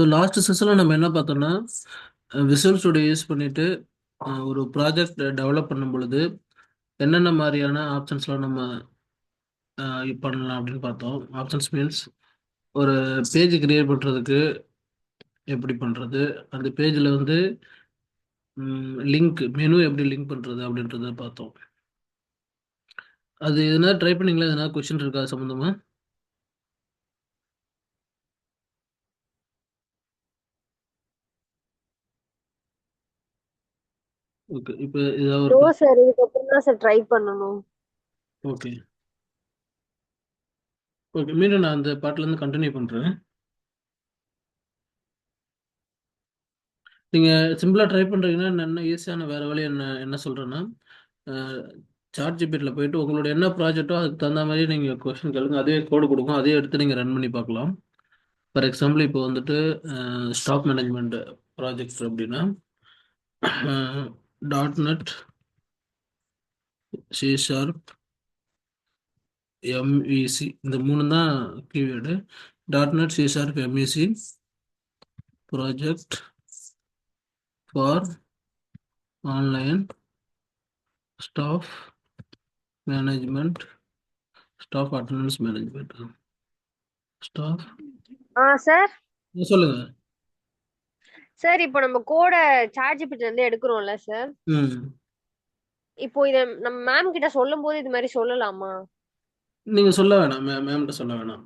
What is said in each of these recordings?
So last செஷனில் நம்ம என்ன பார்த்தோம்னா விசுவல் ஸ்டுடியோ யூஸ் பண்ணிட்டு ஒரு ப்ராஜெக்ட் டெவலப் பண்ணும் பொழுது என்னென்ன மாதிரியான ஆப்ஷன்ஸ்லாம் நம்ம பண்ணலாம் அப்படின்னு பார்த்தோம். ஆப்ஷன்ஸ் மீன்ஸ் ஒரு பேஜ் கிரியேட் பண்ணுறதுக்கு எப்படி பண்ணுறது, அந்த பேஜில் வந்து லிங்க் மெனு எப்படி லிங்க் பண்ணுறது அப்படின்றத பார்த்தோம். அது எதனா ட்ரை பண்ணீங்களா? எதனா கொஸ்டின் இருக்கா அது சம்மந்தமாக? ஓகே, இப்போ ஏதாவது ஒரு நோ சார், இதுக்கப்புறம் தான் சார் ட்ரை பண்ணணும். ஓகே. ஓகே, மீண்டும் நான் அந்த பாட்டிலேருந்து கண்டினியூ பண்ணுறேன். நீங்கள் சிம்பிளாக ட்ரை பண்ணுறீங்கன்னா என்ன ஈஸியான வேறு வழி என்ன என்ன சொல்கிறேன்னா, சாட் ஜிபிட்டியில் போயிட்டு உங்களோட என்ன ப்ராஜெக்ட்டோ அதுக்கு தகுந்த மாதிரி நீங்கள் கொஸ்டின் கேளுங்க, அதே கோடு கொடுக்கும், அதே எடுத்து நீங்கள் ரன் பண்ணி பார்க்கலாம். ஃபார் எக்ஸாம்பிள் இப்போ வந்துட்டு ஸ்டாக் மேனேஜ்மெண்ட் ப்ராஜெக்ட் அப்படின்னா .NET C# MEC இந்த மூணு தான் keyword. .NET C# MEC project for online staff management, staff attendance management, staff sir. சொல்லுங்க. சார், இப்போ நம்ம கோட சாட் இருந்து எடுக்கிறோம்ல சார். ம். இப்போ இத நம்ம மேம் கிட்ட சொல்லும் போது இது மாதிரி சொல்லலாமா? நீங்க சொல்ல வேணாம், மேம்கிட்ட சொல்ல வேணாம்.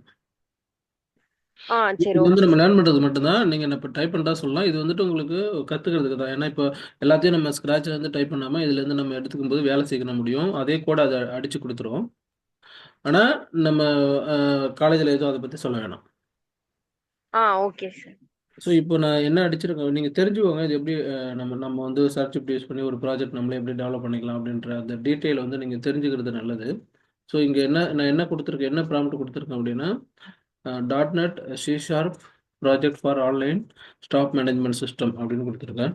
சரி, இது வந்து ஓகே. நம்ம லேர்ன் பண்றது மட்டும்தான். நீங்க இப்போ டைப் பண்ணிட்டா சொல்லலாம். இது வந்துட்டு உங்களுக்கு கத்துக்கிறதுக்கு தான். ஏன்னா இப்போ எல்லாத்தையும் நம்ம ஸ்கிராட்ச்ல இருந்து டைப் பண்ணாம இதுல இருந்து நம்ம எடுத்துக்கும் போது வேலை சீக்கிரம் முடியும். அதே கூட அதை அடிச்சு கொடுத்துரும். ஆனா நம்ம காலேஜ்ல எதுவும் அதை பத்தி சொல்ல வேணாம். Okay sir. ஸோ இப்போ நான் என்ன அடிச்சிருக்கேன் நீங்க தெரிஞ்சுக்கோங்க. இது எப்படி நம்ம நம்ம வந்து சர்ச் யூஸ் பண்ணி ஒரு ப்ராஜெக்ட் நம்மளே எப்படி டெவலப் பண்ணிக்கலாம் அப்படின்ற அந்த டீட்டெயில் வந்து நீங்க தெரிஞ்சுக்கிறது நல்லது. ஸோ இங்க நான் என்ன கொடுத்துருக்கேன், என்ன ப்ராம்ப்ட் கொடுத்துருக்கேன் அப்படின்னா .NET C# project for online stock management system அப்படின்னு கொடுத்துருக்கேன்.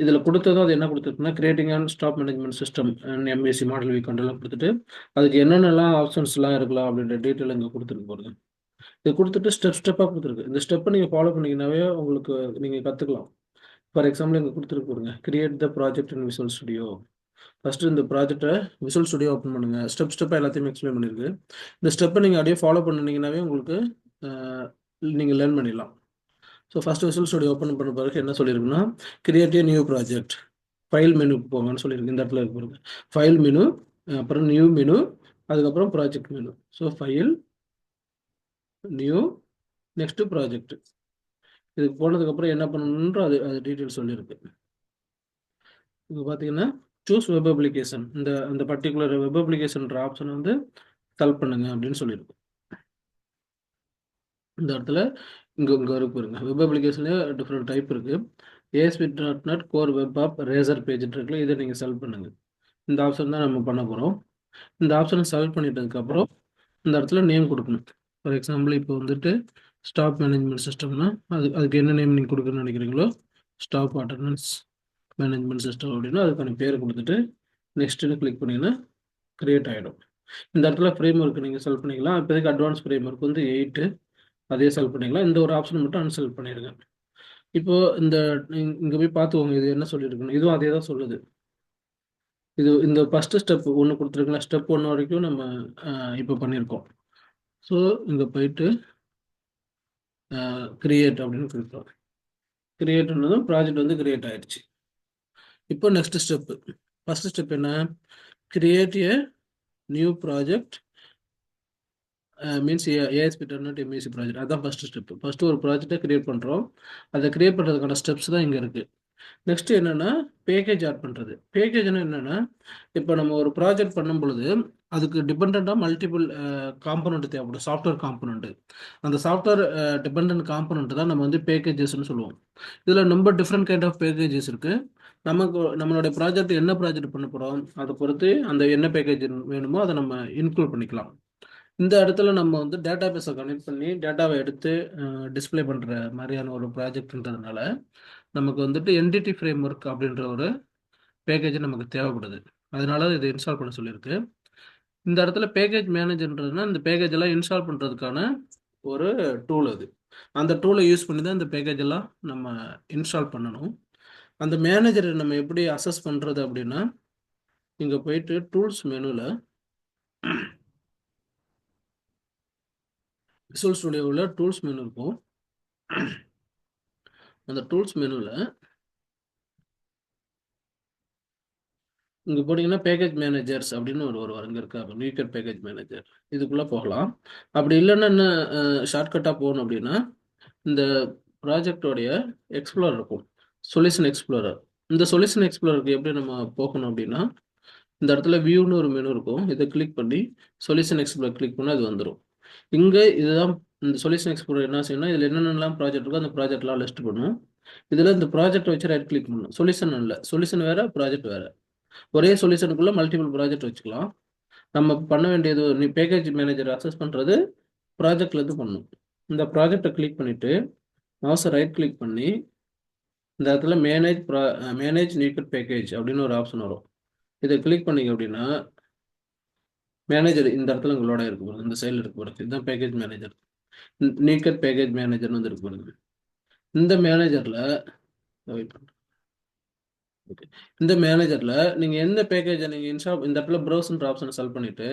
இதில் கொடுத்ததும் அது என்ன கொடுத்துருக்குன்னா creating and stock management system and MAC model வீக்கண்டெல்லாம் கொடுத்துட்டு அதுக்கு என்னென்னலாம் ஆப்ஷன்ஸ்லாம் இருக்கலாம் அப்படின்ற டீட்டெயில் இங்கே கொடுத்துருக்கு பாருங்க. இது கொடுத்துட்டு ஸ்டெப்பாக கொடுத்துருக்கு. இந்த ஸ்டெப்பை நீங்கள் ஃபாலோ பண்ணிங்கனாவே உங்களுக்கு நீங்கள் கற்றுக்கலாம். ஃபார் எக்ஸாம்பிள் இங்கே கொடுத்துருக்கு பாருங்க, create the project in visual studio. First இந்த ப்ராஜெக்ட்டை விசுவல் ஸ்டுடியோ ஓப்பன் பண்ணுங்கள். ஸ்டெப்பாக எல்லாத்தையுமே எக்ஸ்பிளைன் பண்ணியிருக்கு. இந்த ஸ்டெப்பை நீங்கள் அப்படியே ஃபாலோ பண்ணிங்கனாவே உங்களுக்கு நீங்கள் லேர்ன் பண்ணிடலாம். So first visual studio open பண்ண பிறகு என்ன சொல்லியிருக்குன்னா create a new project, file மெனுக்கு போங்கன்னு சொல்லியிருக்கு. இந்த இடத்துல இருக்கு பாருங்க, ஃபைல் மெனு, அப்புறம் நியூ மெனு, அதுக்கப்புறம் project menu. So file, new, next project. இதுக்கு போனதுக்கப்புறம் என்ன பண்ணணுன்ற அது அது டீட்டெயில் சொல்லியிருக்கு. இப்போ பார்த்தீங்கன்னா சூஸ் வெப் அப்ளிகேஷன், இந்த அந்த பர்டிகுலர் வெப் அப்ளிகேஷன்ற ஆப்ஷன் வந்து செலக்ட் பண்ணுங்க அப்படின்னு சொல்லியிருக்கு. இந்த இடத்துல இங்கே இங்கே இருக்கு பாருங்க, வெப் அப்ளிகேஷன்லேயே டிஃப்ரெண்ட் டைப் இருக்குது. ASP.NET core web app razor page இருக்குல்ல, இதை நீங்கள் செலக்ட் பண்ணுங்க. இந்த ஆப்ஷன் தான் நம்ம பண்ண போகிறோம். இந்த ஆப்ஷனை செலக்ட் பண்ணிட்டதுக்கப்புறம் இந்த இடத்துல நேம் கொடுக்கணும். ஃபார் எக்ஸாம்பிள் இப்போ வந்துட்டு ஸ்டாஃப் மேனேஜ்மெண்ட் சிஸ்டம்னா அதுக்கு என்ன நேம் நீங்கள் கொடுக்கணும்னு நினைக்கிறீங்களோ, ஸ்டாஃப் அட்டண்டன்ஸ் மேனேஜ்மெண்ட் சிஸ்டம் அப்படின்னா அதுக்கான பேர் கொடுத்துட்டு நெக்ஸ்ட்டுன்னு கிளிக் பண்ணிங்கன்னா கிரியேட் ஆகிடும். இந்த இடத்துல ஃப்ரேம் ஒர்க் நீங்கள் செலக்ட் பண்ணிக்கலாம். இப்போதைக்கு அட்வான்ஸ் ஃப்ரேம் ஒர்க் வந்து 8, அதே செலக்ட் பண்ணிக்கலாம். இந்த ஒரு ஆப்ஷன் மட்டும் அன்செலக்ட் பண்ணிடுங்க. இப்போ இந்த இங்கே போய் பார்த்துக்கோங்க இது என்ன சொல்லியிருக்குன்னு. இதுவும் அதே தான் சொல்லுது. இது இந்த ஃபஸ்ட்டு ஸ்டெப் ஒன்று கொடுத்துருக்கலாம். ஸ்டெப் 1 வரைக்கும் நம்ம இப்போ பண்ணியிருக்கோம். ஸோ இங்கே போயிட்டு கிரியேட் அப்படின்னு கொடுக்குறோம். கிரியேட்னதும் ப்ராஜெக்ட் வந்து கிரியேட் ஆயிடுச்சு. இப்போ நெக்ஸ்ட் ஸ்டெப்பு, ஃபஸ்ட்டு ஸ்டெப் என்ன, create a new project means ASP.NET MEC project. அதுதான் ஃபஸ்ட்டு ஸ்டெப்பு. ஃபஸ்ட்டு ஒரு ப்ராஜெக்டை கிரியேட் பண்ணுறோம். அதை கிரியேட் பண்ணுறதுக்கான ஸ்டெப்ஸ் தான் இங்கே இருக்குது. நெக்ஸ்ட் என்னன்னா பேக்கேஜ் ஆட் பண்ணுறது. பேக்கேஜ்னா என்னன்னா, இப்போ நம்ம ஒரு ப்ராஜெக்ட் பண்ணும் பொழுது அதுக்கு டிபெண்ட்டாக மல்டிபிள் காம்பனண்ட் தேவைப்படும், சாஃப்ட்வேர் காம்பனண்ட். அந்த சாஃப்ட்வேர் டிபெண்ட் காம்பனண்ட் தான் நம்ம வந்து பேக்கேஜஸ்ன்னு சொல்லுவோம். இதில் ரொம்ப டிஃப்ரெண்ட் கைண்ட் ஆஃப் பேக்கேஜஸ் இருக்குது. நமக்கு நம்மளுடைய ப்ராஜெக்ட் என்ன ப்ராஜெக்ட் பண்ண போகிறோம் அதை பொறுத்து அந்த என்ன பேக்கேஜ் வேணுமோ அதை நம்ம இன்க்ளூட் பண்ணிக்கலாம். இந்த இடத்துல நம்ம வந்து டேட்டா பேஸை கனெக்ட் பண்ணி டேட்டாவை எடுத்து டிஸ்ப்ளே பண்ணுற மாதிரியான ஒரு ப்ராஜெக்ட்ன்றதுனால நமக்கு வந்துட்டு என்டிட்டி ஃப்ரேம் ஒர்க் அப்படின்ற ஒரு பேக்கேஜ் நமக்கு தேவைப்படுது. அதனால இதை இன்ஸ்டால் பண்ண சொல்லியிருக்கு. இந்த இடத்துல பேக்கேஜ் மேனேஜர்ன்றதுனா இந்த பேக்கேஜ் எல்லாம் இன்ஸ்டால் பண்ணுறதுக்கான ஒரு டூல் அது. அந்த டூலை யூஸ் பண்ணி தான் இந்த பேக்கேஜ் எல்லாம் நம்ம இன்ஸ்டால் பண்ணணும். அந்த மேனேஜரை நம்ம எப்படி அசஸ் பண்ணுறது அப்படின்னா, இங்கே போயிட்டு டூல்ஸ் மெனுவில் விசுவல் ஸ்டுடியோவில் டூல்ஸ் மெனு இருக்கும். அந்த டூல்ஸ் மெனுவில் இங்கே போனீங்கன்னா பேக்கேஜ் மேனேஜர்ஸ் அப்படின்னு ஒரு இங்கே இருக்காங்க, நீக்கட் பேக்கேஜ் மேனேஜர். இதுக்குள்ளே போகலாம். அப்படி இல்லைன்னா என்ன ஷார்ட்கட்டாக போகணும் அப்படின்னா, இந்த ப்ராஜெக்டோடைய எக்ஸ்ப்ளோரர் இருக்கும், சொல்யூஷன் எக்ஸ்ப்ளோரர். இந்த சொல்யூஷன் எக்ஸ்ப்ளோருக்கு எப்படி நம்ம போகணும் அப்படின்னா, இந்த இடத்துல வியூன்னு ஒரு மெனு இருக்கும். இதை கிளிக் பண்ணி சொல்யூஷன் எக்ஸ்ப்ளோர் கிளிக் பண்ணால் அது வந்துடும். இங்கே இதுதான் இந்த சொல்யூஷன் எக்ஸ்ப்ளோர் என்ன செய்யணும், இதில் என்னென்னலாம் ப்ராஜெக்ட் இருக்கோ அந்த ப்ராஜெக்ட்லாம் லிஸ்ட் பண்ணும். இதில் இந்த ப்ராஜெக்ட் வச்சு ரைட் கிளிக் பண்ணணும். சொல்யூஷன் இல்லை, சொல்யூஷன் வேறு, ப்ராஜெக்ட் வேறு. ஒரே சொல்யூஷனுக்குள்ள மல்டிபிள் ப்ராஜெக்ட் வச்சுக்கலாம். நம்ம பண்ண வேண்டியது, நீ பேக்கேஜ் மேனேஜர் அக்சஸ் பண்ணுறது ப்ராஜெக்ட்லேருந்து பண்ணணும். இந்த ப்ராஜெக்டை கிளிக் பண்ணிவிட்டு மவுஸை ரைட் கிளிக் பண்ணி இந்த இடத்துல மேனேஜ் நீக்கட் பேக்கேஜ் அப்படின்னு ஒரு ஆப்ஷன் வரும். இதை கிளிக் பண்ணிங்க அப்படின்னா மேனேஜர் இந்த இடத்துல உங்களோட இருக்கு பாருங்க, இந்த சைடில் இருக்கு பாருங்க, இதுதான் பேக்கேஜ் மேனேஜர். நீக்கட் பேக்கேஜ் மேனேஜர்னு வந்து இருக்கு பாருங்க. இந்த மேனேஜரில் ஓகே, இந்த மேனேஜரில் நீங்கள் எந்த பேக்கேஜை நீங்கள் இன்ஸ்டால், இந்த இடத்துல ப்ரௌஸ்ன்ற ஆப்ஷனை செலக்ட் பண்ணிவிட்டு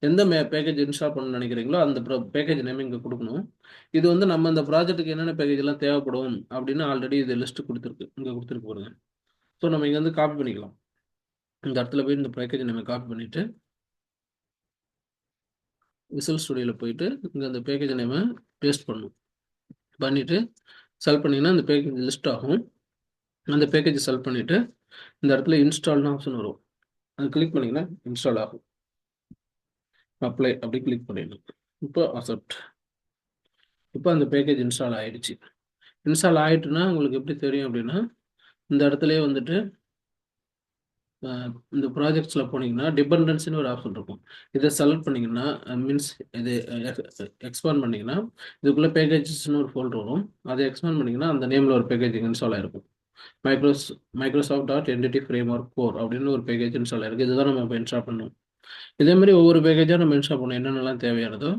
எந்த பேக்கேஜ் இன்ஸ்டால் பண்ணணும்னு நினைக்கிறீங்களோ அந்த பேக்கேஜ் நேம் இங்கே கொடுக்கணும். இது வந்து நம்ம இந்த ப்ராஜெக்ட்டுக்கு என்னென்ன பேக்கேஜ் எல்லாம் தேவைப்படும் அப்படின்னு ஆல்ரெடி இது லிஸ்ட் கொடுத்துருக்கு, இங்கே கொடுத்துருக்கு பாருங்க. ஸோ நம்ம இங்கே வந்து காப்பி பண்ணிக்கலாம். இந்த இடத்துல போய் இந்த பேக்கேஜை நம்ம காப்பி பண்ணிவிட்டு விசுவல் ஸ்டுடியோவில் போயிட்டு இங்கே அந்த பேக்கேஜ் நேமை பேஸ்ட் பண்ணணும். பண்ணிவிட்டு செலக்ட் பண்ணிங்கன்னா இந்த பேக்கேஜ் லிஸ்ட் ஆகும். அந்த பேக்கேஜை செலக்ட் பண்ணிவிட்டு இந்த இடத்துல இன்ஸ்டால்னு ஆப்ஷன் வரும், அது கிளிக் பண்ணிங்கன்னா இன்ஸ்டால் ஆகும். அப்ளை அப்படி கிளிக் பண்ணிடணும். இப்போ அக்செப்ட். இப்போ அந்த பேக்கேஜ் இன்ஸ்டால் ஆகிடுச்சு. இன்ஸ்டால் ஆகிட்டுனா உங்களுக்கு எப்படி தெரியும் அப்படின்னா, இந்த இடத்துலையே வந்துட்டு இந்த ப்ராஜெக்ட்ஸில் போனீங்கன்னா டிபெண்டன்சின்னு ஒரு ஆப்ஷன் இருக்கும். இதை செலக்ட் பண்ணிங்கன்னா மீன்ஸ் இது எக்ஸ்பேண்ட் பண்ணிங்கன்னா இதுக்குள்ளே பேக்கேஜஸ்னு ஒரு ஃபோல்டர் வரும். அதை எக்ஸ்பேண்ட் பண்ணிங்கன்னா அந்த நேமில் ஒரு பேக்கேஜ் இன்ஸ்டால் ஆகிருக்கும். மைக்ரோசாஃப்ட் டாட் என்டிட்டி ஃப்ரேம்வொர்க் 4 அப்படின்னு ஒரு பேக்கேஜ் இன்ஸ்டால் ஆகிருக்கு. இதுதான் நம்ம இப்போ இன்ஸ்டால் பண்ணணும். இதே மாதிரி ஒவ்வொரு பேக்கேஜாக நம்ம இன்ஸ்டால் பண்ணணும், என்னென்னலாம் தேவையானதோ.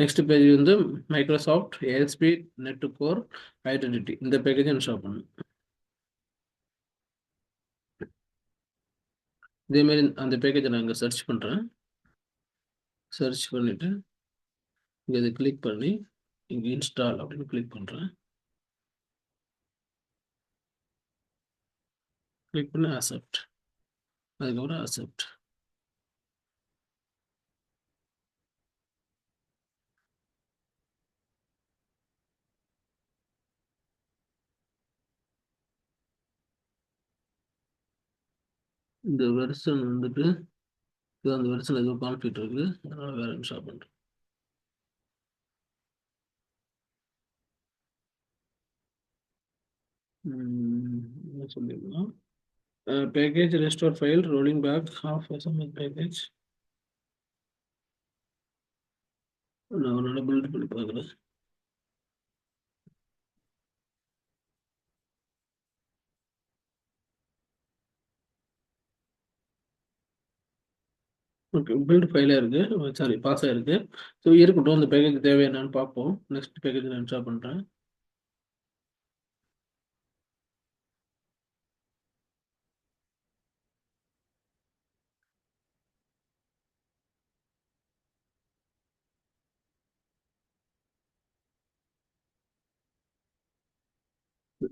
நெக்ஸ்ட் பேஜ் வந்து Microsoft ASP net core identity, இந்த பேக்கேஜை இன்ஸ்டால் பண்ணணும். இதேமாரி அந்த பேக்கேஜை நான் இங்கே சர்ச் பண்ணுறேன். சர்ச் பண்ணிவிட்டு இங்கே இதை கிளிக் பண்ணி இங்கே இன்ஸ்டால் அப்படின்னு கிளிக் பண்ணுறேன். கிளிக் பண்ணி அக்செப்ட். அதுக்கப்புறம் அக்செப்ட். இந்த வெர்ஷன் வந்துட்டு இது அந்த வெர்ஷன் எதுவும் கான்ஃபிளிக்ட் இருக்குது, அதனால் வேறு இன்ஸ்டால் பண்ணுறேன். என்ன சொல்லிடலாம், package restore file rolling back of SMS package. நான் ஒரு பில்ட் பண்ணி பார்க்குறேன். ஓகே, பில்ட் ஃபைலாக இருக்குது, சாரி பாஸ் ஆகிருக்கு. ஸோ இருக்கட்டும், இந்த பேக்கேஜ் தேவை என்னன்னு பார்ப்போம். நெக்ஸ்ட் பேக்கேஜ் நான் இன்ஸ்டால் பண்ணுறேன்.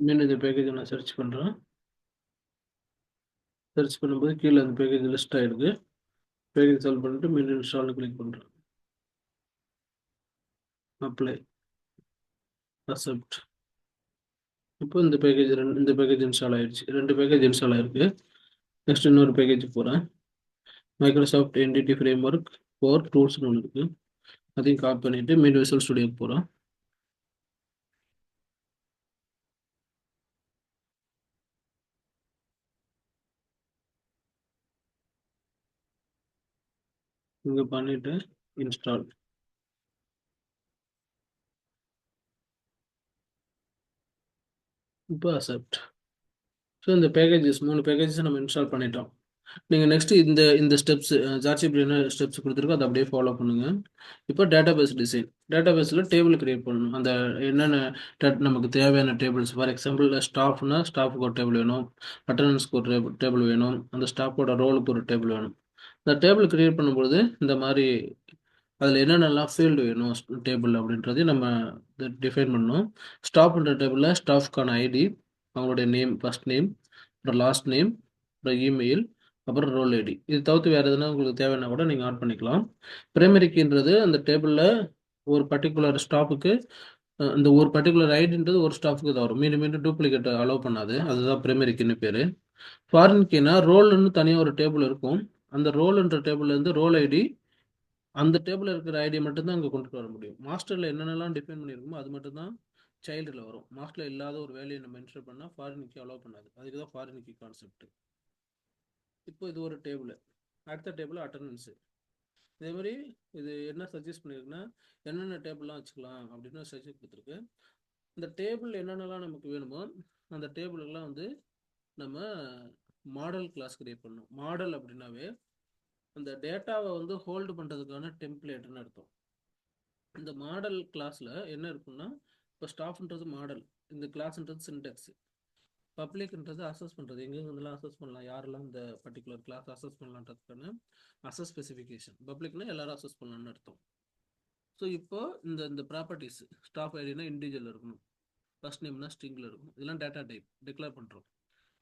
மீண்டும் இந்த பேக்கேஜை நான் சர்ச் பண்ணுறேன். சர்ச் பண்ணும்போது கீழே அந்த பேக்கேஜ் லிஸ்ட் ஆகிருக்கு. பேக்கேஜ் செலக்ட் பண்ணிட்டு மீண்டும் இன்ஸ்டால்னு கிளிக் பண்ணுறேன். Apply, accept. இப்போ இந்த பேக்கேஜ் இன்ஸ்டால் ஆயிடுச்சு. 2 பேக்கேஜ் இன்ஸ்டால் ஆயிருக்கு. நெக்ஸ்ட் இன்னொரு பேக்கேஜ் போகிறேன். மைக்ரோசாஃப்ட் என்டிட்டி ஃப்ரேம்வொர்க் 4 டூல்ஸ்னு ஒன்று இருக்குது. அதையும் காப்பி பண்ணிவிட்டு மீண்டும் விசுவல் ஸ்டுடியோக்கு போகிறேன். இங்கே பண்ணிவிட்டு இன்ஸ்டால். இப்போ அக்செப்ட். ஸோ இந்த பேக்கேஜஸ் 3 பேக்கேஜஸ் நம்ம இன்ஸ்டால் பண்ணிட்டோம். நீங்கள் நெக்ஸ்ட் இந்த ஸ்டெப்ஸ் ஜார்ஜிபிள் என்ன ஸ்டெப்ஸ் கொடுத்துருக்கோ அதை அப்படியே ஃபாலோ பண்ணுங்க. இப்போ டேட்டாபேஸ் டிசைன், டேட்டாபேஸில் டேபிள் கிரியேட் பண்ணணும். அந்த என்னென்ன நமக்கு தேவையான டேபிள்ஸ், ஃபார் எக்ஸாம்பிள் ஸ்டாஃப்னா ஸ்டாஃபுக்கு ஒரு டேபிள் வேணும், அட்டண்டன்ஸ்க்கு ஒரு டேபிள் வேணும், அந்த ஸ்டாஃபோட ரோலுக்கு ஒரு டேபிள் வேணும். இந்த டேபிள் கிரியேட் பண்ணும்பொழுது இந்த மாதிரி அதில் என்னென்னலாம் ஃபீல்டு வேணும் டேபிள் அப்படின்றதையும் நம்ம டிஃபைன் பண்ணணும். ஸ்டாஃப்ன்ற டேபிளில் ஸ்டாஃப்க்கான ஐடி, அவங்களுடைய நேம், ஃபர்ஸ்ட் நேம், அப்புறம் லாஸ்ட் நேம், அப்புறம் இமெயில், அப்புறம் ரோல் ஐடி. இது தவிர்த்து வேறு எதுனா உங்களுக்கு தேவைன்னா கூட நீங்கள் ஆட் பண்ணிக்கலாம். பிரைமரிக்குன்றது அந்த டேபிளில் ஒரு பர்டிகுலர் ஸ்டாஃபுக்கு இந்த ஒரு பர்டிகுலர் ஐடின்றது ஒரு ஸ்டாஃபுக்கு தான் வரும். மீண்டும் மீண்டும் டூப்ளிகேட் அலோவ் பண்ணாது. அதுதான் பிரைமரிக்குன்னு பேர். ஃபாரின் கீனா ரோல்னு தனியாக ஒரு டேபிள் இருக்கும். அந்த ரோல்ன்ற டேபிள்லேருந்து ரோல் ஐடி, அந்த டேபிளில் இருக்கிற ஐடியை மட்டும்தான் அங்கே கொண்டுட்டு வர முடியும். மாஸ்டரில் என்னென்னலாம் டிஃபைன் பண்ணியிருக்குமோ அது மட்டும்தான் சைல்டில் வரும். மாஸ்டரில் இல்லாத ஒரு வேலையை நம்ம மென்ஷன் பண்ணால் ஃபாரின் கீ அலோவ் பண்ணாது. அதுக்கு தான் ஃபாரின் கீ கான்செப்ட். இப்போ இது ஒரு டேபிள். அடுத்த டேபிள் அட்டண்டன்ஸு. இதே மாதிரி இது என்ன சஜஸ்ட் பண்ணியிருக்குன்னா என்னென்ன டேபிள்லாம் வச்சுக்கலாம் அப்படின்னு சஜஸ்ட் கொடுத்துருக்கு. இந்த டேபிள் என்னென்னலாம் நமக்கு வேணுமோ அந்த டேபிளுக்கெல்லாம் வந்து நம்ம மாடல் கிளாஸ் கிரியேட் பண்ணணும். மாடல் அப்படின்னாவே அந்த டேட்டாவை வந்து ஹோல்டு பண்ணுறதுக்கான டெம்ப்ளேட்னு அர்த்தம். இந்த மாடல் கிளாஸில் என்ன இருக்குன்னா, இப்போ ஸ்டாஃப்ன்றது மாடல், இந்த கிளாஸ்ன்றது சின்டெக்ஸ், பப்ளிக்ன்றது அசஸ் பண்ணுறது, எங்கெங்கெல்லாம் அசஸ் பண்ணலாம், யாரெல்லாம் இந்த பர்டிகுலர் கிளாஸ் அசஸ் பண்ணலான்றதுக்கான அசஸ் ஸ்பெசிஃபிகேஷன். பப்ளிக்னா எல்லாரும் அசஸ் பண்ணலான்னு அர்த்தம். ஸோ இப்போ இந்த ப்ராப்பர்ட்டிஸ், ஸ்டாஃப் ஐடினா இண்டிவிஜுவல் இருக்கணும், ஃபர்ஸ்ட் நேம்னா ஸ்ட்ரிங்கில் இருக்கும். இதெல்லாம் டேட்டா டைப் டிக்ளேர் பண்ணுறோம்.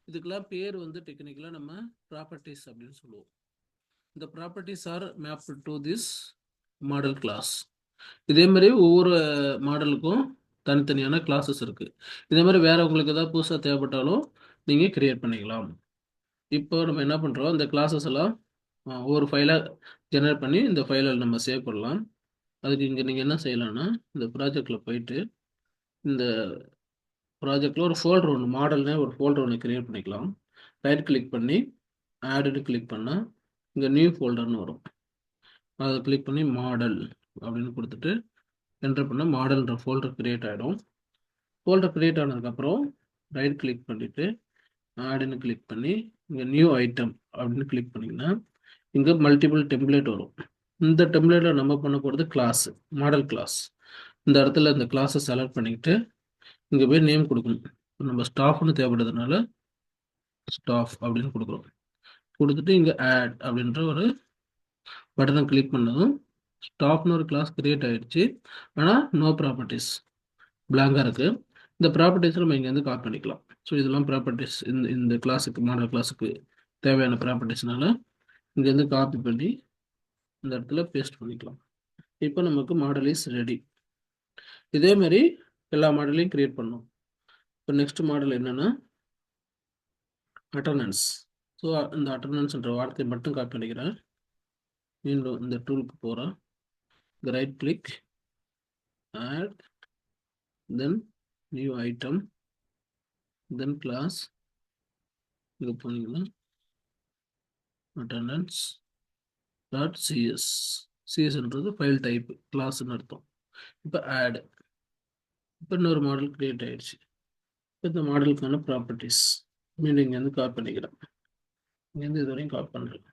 இதுக்கெல்லாம் பேர் வந்து டெக்னிக்கலாக நம்ம ப்ராப்பர்ட்டிஸ் அப்படின்னு சொல்லுவோம். இந்த properties are mapped to this model class. இதே மாதிரி ஒவ்வொரு மாடலுக்கும் தனித்தனியான கிளாஸஸ் இருக்குது. இதே மாதிரி வேறு உங்களுக்கு ஏதாவது புதுசாக தேவைப்பட்டாலும் நீங்கள் கிரியேட் பண்ணிக்கலாம். இப்போ நம்ம என்ன பண்ணுறோம், இந்த கிளாஸஸ் எல்லாம் ஒவ்வொரு ஃபைலாக ஜெனரேட் பண்ணி இந்த ஃபைலை நம்ம சேவ் பண்ணலாம். அதுக்கு இங்கே நீங்கள் என்ன செய்யலாம்னா, இந்த ப்ராஜெக்டில் போயிட்டு இந்த ப்ராஜெக்டில் ஒரு ஃபோல்டர் ஒன்று, மாடல்னே ஒரு ஃபோல்டர் ஒன்று கிரியேட் பண்ணிக்கலாம். ரைட் கிளிக் பண்ணி ஆடுன்னு கிளிக் பண்ணால் இங்கே நியூ ஃபோல்டர்னு வரும். அதை கிளிக் பண்ணி மாடல் அப்படின்னு கொடுத்துட்டு என்டர் பண்ண மாடல்ன்ற ஃபோல்டர் கிரியேட் ஆகிடும். ஃபோல்டர் கிரியேட் ஆனதுக்கப்புறம் ரைட் கிளிக் பண்ணிவிட்டு ஆடுன்னு கிளிக் பண்ணி இங்கே நியூ ஐட்டம் அப்படின்னு கிளிக் பண்ணிங்கன்னா இங்கே மல்டிபிள் டெம்ப்ளேட் வரும். இந்த டெம்ப்ளேட்டில் நம்ம பண்ண போகிறது கிளாஸ், மாடல் கிளாஸ். இந்த இடத்துல இந்த கிளாஸை செலக்ட் பண்ணிக்கிட்டு இங்கே போய் நேம் கொடுக்கணும். நம்ம ஸ்டாஃப்னு தேவைப்படுறதுனால ஸ்டாஃப் அப்படின்னு கொடுக்குறோம். கொடுத்துட்டு இங்கே ஆட் அப்படின்ற ஒரு பட்டனை கிளிக் பண்ணதும் ஸ்டாஃப்னு ஒரு கிளாஸ் கிரியேட் ஆகிடுச்சு. ஆனால் நோ ப்ராப்பர்ட்டிஸ், பிளாங்காக இருக்குது. இந்த ப்ராப்பர்ட்டிஸை நம்ம இங்கேருந்து காப்பி பண்ணிக்கலாம். ஸோ இதெல்லாம் ப்ராப்பர்ட்டிஸ் இந்த கிளாஸுக்கு, மாடல் கிளாஸுக்கு தேவையான ப்ராப்பர்ட்டிஸ்னால இங்கேருந்து காப்பி பண்ணி இந்த இடத்துல பேஸ்ட் பண்ணிக்கலாம். இப்போ நமக்கு மாடல் இஸ் ரெடி. இதே மாதிரி எல்லா மாடலையும் கிரியேட் பண்ணோம். இப்போ நெக்ஸ்ட் மாடல் என்னென்னா அட்டண்டன்ஸ். ஸோ இந்த அட்டண்டன்ஸ்ன்ற வார்த்தையை மட்டும் காப்பி பண்ணிக்கிறேன். மீண்டும் இந்த டூலுக்கு போகிறேன். இந்த right click, add, then new item, then class. இது போனீங்கன்னா attendance டாட் சிஎஸ். சிஎஸ்ன்றது ஃபைல் டைப், கிளாஸ்ன்னு அர்த்தம். இப்போ ஆட். இப்போ இன்னொரு மாடல் கிரியேட் ஆயிடுச்சு. இப்போ இந்த மாடலுக்கான ப்ராப்பர்ட்டிஸ் மீண்டும் இங்கேருந்து காப்பி பண்ணிக்கிறேன். இங்கேருந்து இது வரையும் காப்பி பண்ணுறேன்.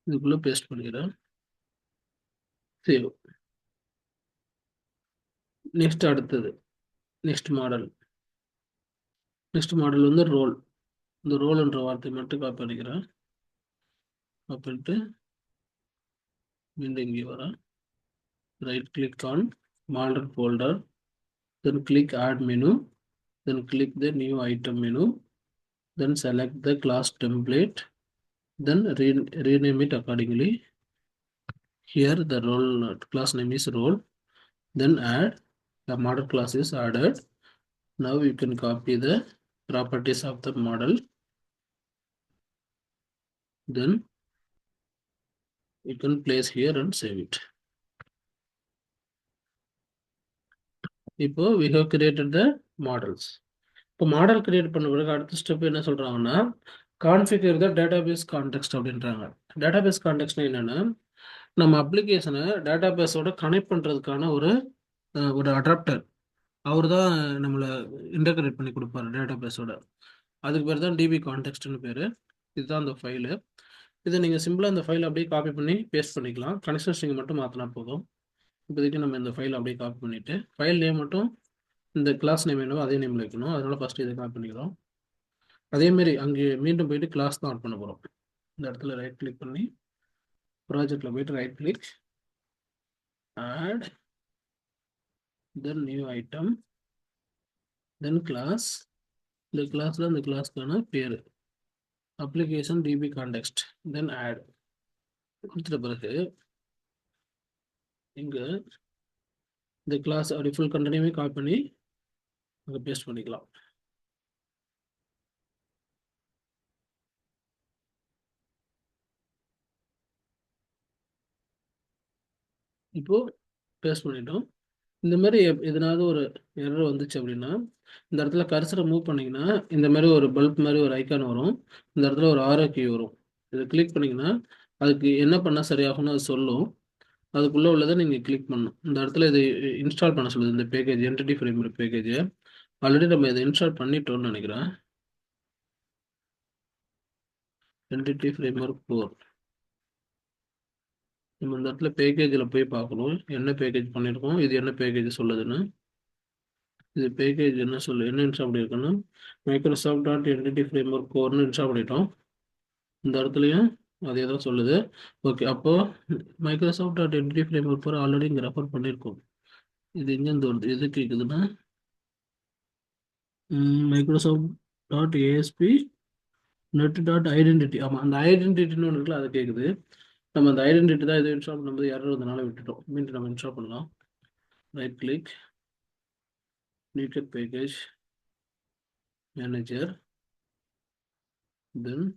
இதுக்குள்ளே பேஸ்ட் பண்ணிக்கிறேன். சேவ். நெக்ஸ்ட் அடுத்தது நெக்ஸ்ட் மாடல். நெக்ஸ்ட் மாடல் வந்து ரோல். இந்த ரோல்ன்ற வார்த்தையை மட்டும் காப்பி பண்ணிக்கிறேன். காப்பி பண்ணிட்டு மீண்டும் இங்கே வரேன். Right click on model folder, then click add menu, then click the new item menu, then select the class template, then rename it accordingly. Here the role class name is role, then add. The model class is added. Now you can copy the properties of the model, then you can place here and save it. இப்போ we have created the models. இப்போ model create பண்ண பிறகு அடுத்த step என்ன சொல்றாங்கன்னா, configure த database context அப்படின்றாங்க. Database கான்டெக்ட்னா என்னன்னா, நம்ம அப்ளிகேஷனை டேட்டாபேஸோட கனெக்ட் பண்ணுறதுக்கான ஒரு அடாப்டர். அவர் தான் நம்மளை இன்டகிரேட் பண்ணி கொடுப்பாரு டேட்டா பேஸோட. அதுக்கு பேர் தான் டிபி கான்டெக்ஸ்ட்னு பேர். இதுதான் அந்த ஃபைலு. இதை நீங்கள் சிம்பிளாக இந்த ஃபைலை அப்படியே காப்பி பண்ணி பேஸ்ட் பண்ணிக்கலாம். கனெக்ஷன் ஸ்ட்ரிங் மட்டும் மாற்றினா போதும். இப்போதைக்கு நம்ம இந்த ஃபைலை அப்படியே காப்பி பண்ணிவிட்டு ஃபைல் நேம் மட்டும் இந்த கிளாஸ் நேம் என்னவோ அதே நேமில் வைக்கணும். அதனால ஃபஸ்ட்டு இதை காப்பி பண்ணிக்கிறோம். அதேமாரி அங்கே மீண்டும் போயிட்டு கிளாஸ் தான் ஆட் பண்ண போகிறோம். இந்த இடத்துல ரைட் கிளிக் பண்ணி ப்ராஜெக்டில் போயிட்டு right click, add, then new item, then class. இந்த கிளாஸில் இந்த கிளாஸ்க்கான பேர் application DB context, then add கொடுத்துட்ட பிறகு இங்கே இந்த கிளாஸ் அப்படி ஃபுல் கண்டென்ட்டையுமே காப்பி பண்ணி அங்கே பேஸ்ட் பண்ணிக்கலாம். இப்போது பேஸ்ட் பண்ணிட்டோம். இந்த மாதிரி எதனாவது ஒரு எரர் வந்துச்சு அப்படின்னா இந்த இடத்துல கர்சரை மூவ் பண்ணிங்கன்னா இந்த மாதிரி ஒரு பல்ப் மாதிரி ஒரு ஐக்கான் வரும். இந்த இடத்துல ஒரு ஆரோ கீ வரும். இதை கிளிக் பண்ணிங்கன்னா அதுக்கு என்ன பண்ணால் சரியாகும்னு அது சொல்லும். அதுக்குள்ளே உள்ளதை நீங்கள் கிளிக் பண்ணணும். இந்த இடத்துல இது இன்ஸ்டால் பண்ண சொல்லுது, இந்த package entity framework package. Already நம்ம இதை இன்ஸ்டால் பண்ணிட்டோம்னு நினைக்கிறேன். என்டிட்டி ஃப்ரேம்வொர்க் 4 நம்ம இந்த இடத்துல பேக்கேஜில் போய் பார்க்கணும் என்ன பேக்கேஜ் பண்ணியிருக்கோம், இது என்ன பேக்கேஜ் சொல்லுதுன்னு. இது பேக்கேஜ் என்ன இன்ஸ்டால் பண்ணியிருக்கோன்னா மைக்ரோசாஃப்ட் டாட் என்டிட்டி ஃப்ரேம்வொர்க் 4ன்னு இன்ஸ்டால் பண்ணிட்டோம். இந்த இடத்துலையும் அதே தான் சொல்லுது. ஓகே, அப்போது Microsoft dot entity framework 4 already இங்கே ரெஃபர் பண்ணியிருக்கோம். இது எங்கேருந்து வருது, எது கேட்குதுன்னா Microsoft dot ASP net dot identity. ஆமாம், அந்த ஐடென்டிட்டின்னு ஒன்று இருக்குல்ல, அது கேட்குது. நம்ம அந்த ஐடென்டிட்டி தான் இதை இன்ஸ்டால் பண்ணும்போது யாரும் இருந்தனால விட்டுட்டோம். மீண்டும் நம்ம இன்ஸ்டால் பண்ணலாம். ரைட் கிளிக், நீக்கட் பேக்கேஜ் மேனேஜர், தென்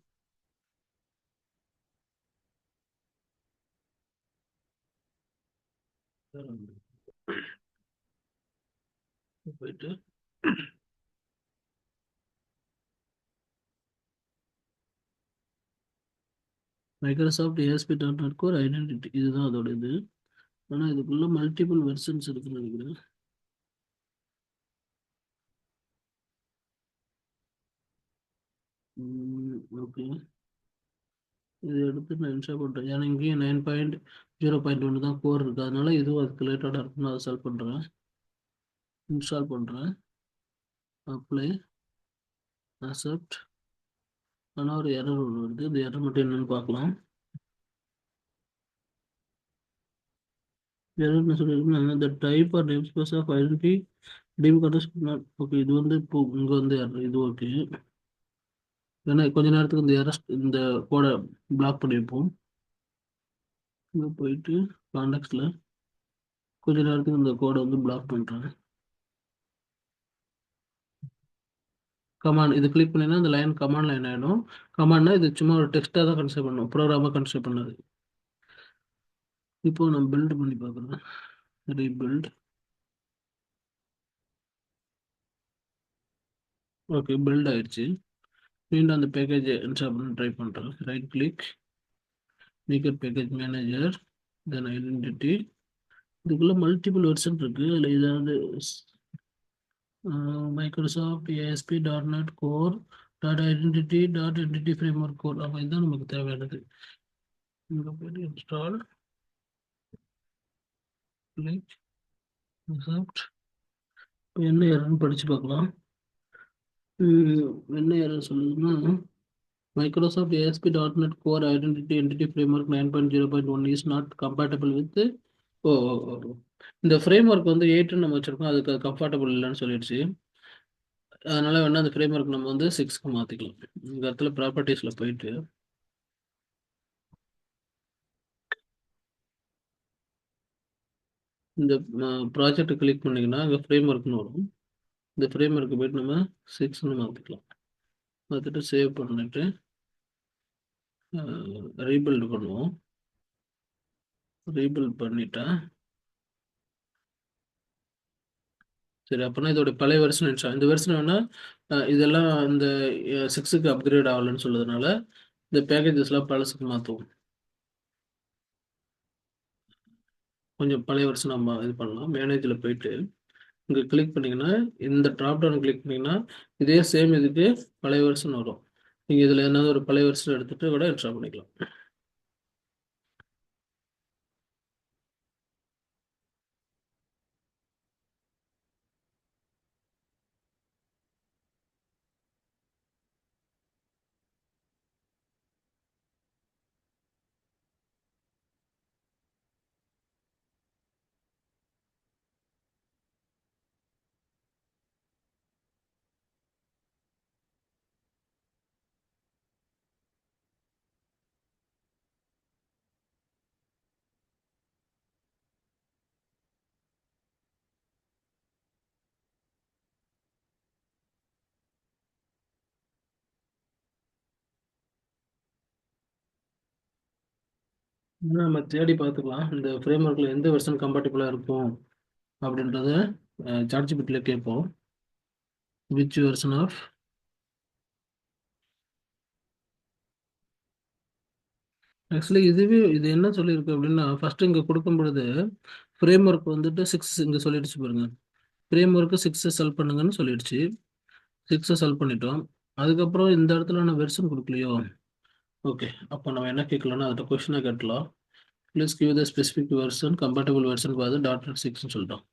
போயிட்டு Microsoft ASP dot net core identity, இதுதான் அதோட இது. ஆனால் இதுக்குள்ள மல்டிபிள் வெர்ஷன்ஸ் இருக்குன்னு நினைக்கிறேன். ஓகே, இது எடுத்து நான் இன்ஸ்டால் பண்ணுறேன். ஏன்னா இங்கேயும் 9.0.1 தான் கோர் இருக்குது. அதனால இதுவும் அதுக்கு ரிலேட்டடாக இருக்குன்னு அதை செலக்ட் பண்ணுறேன். இன்ஸ்டால் பண்ணுறேன், அப்ளை, அக்செப்ட். ஆனால் ஒரு எரர் ஒன்று வருது. இந்த எரர் மட்டும் என்னன்னு பார்க்கலாம். எரர்னு சொல்லியிருக்கேன் the type or namespace of identity DB context. Okay, இது வந்து இப்போ இங்கே வந்து error. இது ஓகே, ஏன்னா கொஞ்ச நேரத்துக்கு இந்த கோடை பிளாக் பண்ணியிருப்போம். இங்கே போயிட்டு கான்டெக்ட்ல கொஞ்ச நேரத்துக்கு இந்த கோடை வந்து பிளாக் பண்ணுறேன். கமாண்ட் இது கிளிக் பண்ணினா இந்த லைன் கமாண்ட் லைன் ஆகிடும். கமாண்ட்னா இது சும்மா ஒரு டெக்ஸ்ட்டாக தான் கன்சிடர் பண்ணும், ப்ரோக்ராமாக கன்சிடர் பண்ணாது. இப்போ நான் பில்ட் பண்ணி பார்க்குறேன். ரீபில்ட். ஓகே, பில்ட் ஆயிடுச்சு. மீண்டும் அந்த பேக்கேஜ் இன்ஸ்டால் பண்ணி ட்ரை பண்ணுறேன். ரைட் கிளிக், நீக்கட் பேக்கேஜ் மேனேஜர், தென் ஐடென்டிட்டி. இதுக்குள்ள மல்டிபிள் வெர்ஷன் இருக்கு. அதில் ஏதாவது Microsoft ASP dot net core dot identity dot entity framework core. அப்போ இதுதான் நமக்கு தேவையானது. இங்கே போய்ட்டு இன்ஸ்டால், கிளிக், அக்செப்ட். இப்போ என்ன ஏறன்னு படித்து பார்க்கலாம். என்ன ஏற சொல்லுதுன்னா Microsoft ASP dot net core identity entity framework 9.0.1 is not compatible with. Oh oh, oh. இந்த ஃப்ரேம்வொர்க் வந்து 8ன்னு நம்ம வச்சிருக்கோம், அதுக்கு கம்ஃபர்டபுள் இல்லைன்னு சொல்லிடுச்சு. அதனால வேணா அந்த ஃப்ரேம்வொர்க் நம்ம வந்து 6க்கு மாற்றிக்கலாம். இந்த இடத்துல ப்ராப்பர்ட்டிஸில் போயிட்டு இந்த ப்ராஜெக்ட் கிளிக் பண்ணிங்கன்னா அங்கே ஃப்ரேம்வொர்க்னு வரும். இந்த ஃப்ரேம்வொர்க்கு போயிட்டு நம்ம 6ன்னு மாற்றிக்கலாம். மாற்றிட்டு சேவ் பண்ணிட்டு ரீபில்ட் பண்ணுவோம். ரீபில்ட் பண்ணிட்டா சரி. அப்போனா இதோட பழைய வெர்ஷன் இந்த வெர்ஷன் வேணா இதெல்லாம் இந்த 6க்கு அப்கிரேட் ஆகலைன்னு சொல்லுறதுனால இந்த பேக்கேஜஸ்லாம் பழசுக்கு மாற்றுவோம். கொஞ்சம் பழைய வெர்ஷன் நம்ம இது பண்ணலாம். மேனேஜில் போயிட்டு இங்கே கிளிக் பண்ணிங்கன்னா இந்த ட்ராப் டவுன் கிளிக் பண்ணிங்கன்னா இதே சேம் இதுக்கு பழைய வெர்ஷன் வரும். நீங்கள் இதில் ஏதாவது ஒரு பழைய வெர்ஷன் எடுத்துகிட்டு கூட இன்ஸ்டால் பண்ணிக்கலாம். நம்ம தேடி பார்த்துக்கலாம் இந்த ஃப்ரேம் ஒர்க்கில் எந்த வெர்ஷன் கம்பேட்டிபிளாக இருக்கும் அப்படின்றத சாட்ஜிபிட்டியில் கேட்போம். விச் வெர்ஷன் ஆஃப் ஆக்சுவலி இது என்ன சொல்லியிருக்கு அப்படின்னா ஃபர்ஸ்ட் இங்கே கொடுக்கும் பொழுது ஃப்ரேம் ஒர்க் வந்துட்டு 6 இங்கே சொல்லிடுச்சு பாருங்க. ஃப்ரேம் ஒர்க்கு 6 செல் பண்ணுங்கன்னு சொல்லிடுச்சு. 6 செல் பண்ணிட்டோம். அதுக்கப்புறம் இந்த இடத்துல நான் வெர்ஷன் கொடுக்கலையோ. ஓகே, அப்போ நம்ம என்ன கேட்கலாம்னா அதை கொஸ்டினாக கேட்கலாம். Please give the specific version compatible version பார்த்து .6 சொல்லிட்டோம்.